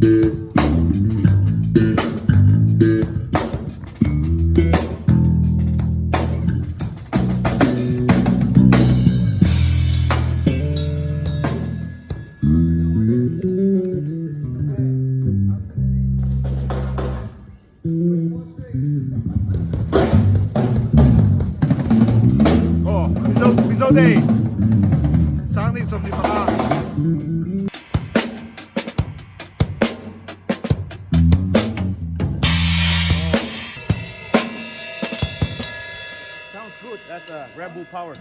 Mizo Day! Sang ni som ni Paka. Sounds good. That's a Red Bull power.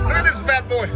Look at this bad boy.